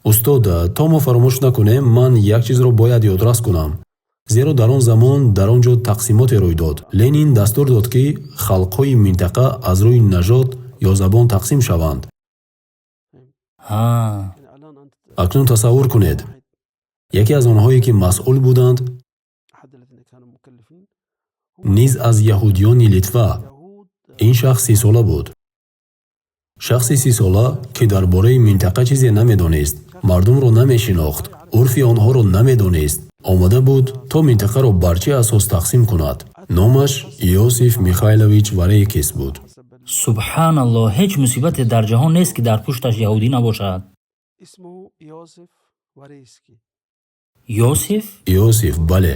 устод, то мо фаромӯш накунем, ман як чизро бояд ёдрас кунам. зеро дар он замон дар он ҷо тақсимоте рӯй дод. Ленин дастур дод ки халқҳои минтақа аз рӯи нажод ё забон тақсим шаванд. акнун тасаввур кунед, яке аз онҳое ки масъул буданд низ аз яҳудиёни Литва, ин шахс 30 сола буд. шахси 30 сола ки дар бораи минтақа чизе намедонист, мардумро намешинохт, урфи онҳоро намедонист, омода буд то минтақаро бар чӣ асос тақсим кунад. номаш Иосиф Михайлович Варейкис буд. субҳаналлоҳ, ҳеҷ мусибате дар ҷаҳон нест ки дар пушташ яҳудӣ набошад. Йосиф? Иосиф, бале.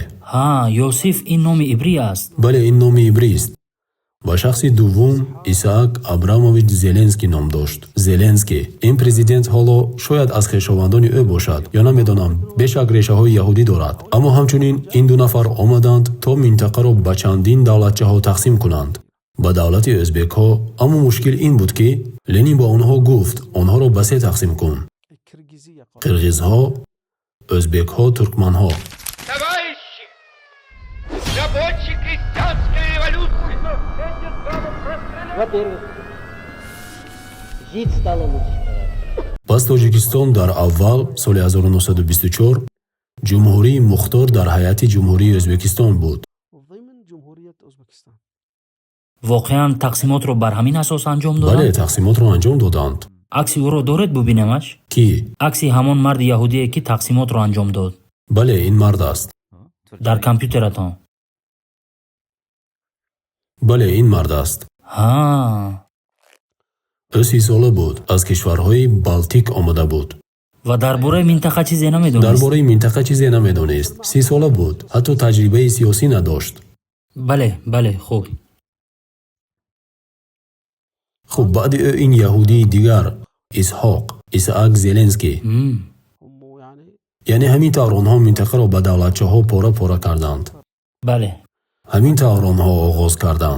Йосиф ин номи ибрӣ аст. Бале, ин номи ибрист. ва шахси дуввум Исаак Абрамович Зеленский ном дошт. Зеленский, ин президент ҳоло шояд аз хешовандони ӯ бошад, ё намедонам, бешак решаҳои яҳудӣ дорад. аммо ҳамчунин ин ду нафар омаданд то минтақаро ба чандин давлатчаҳо тақсим кунанд. ба давлати өзбекҳо. аммо мушкил ин буд ки Ленин ба онҳо гуфт, онҳоро ба се тақсим кун. қирғизҳо, өзбекҳо, туркманҳо. пас Тоҷикистон дар аввал соли 1924 ҷумҳурии Мухтор дар ҳайати ҷумҳурии Өзбекистон буд. воқеан тақсимотро бар ҳамин асос анҷом доданд? бале, тақсимотро анҷом доданд. акси ӯро доред бубинемаш? Кӣ? акси ҳамон марди яҳудие ки тақсимотро анҷом дод. бале, ин мард аст. дар компютератон? бале, ин мард аст. ӯ 30 сола буд, аз кишварҳои Балтик омада буд. ва дар бораи минтақа чизе намедонист? дар бораи минтақа чизе намедонист. 30 сола буд, ҳатто таҷрибаи сиёсӣ надошт. бале, хуб. хуб, баъди ӯ ин яҳудии дигар, Исаак Зеленский. яъне ҳамин тавр онҳо минтақаро ба давлатчаҳо пора пора карданд. бале. ҳамин тавр онҳо оғоз карданд.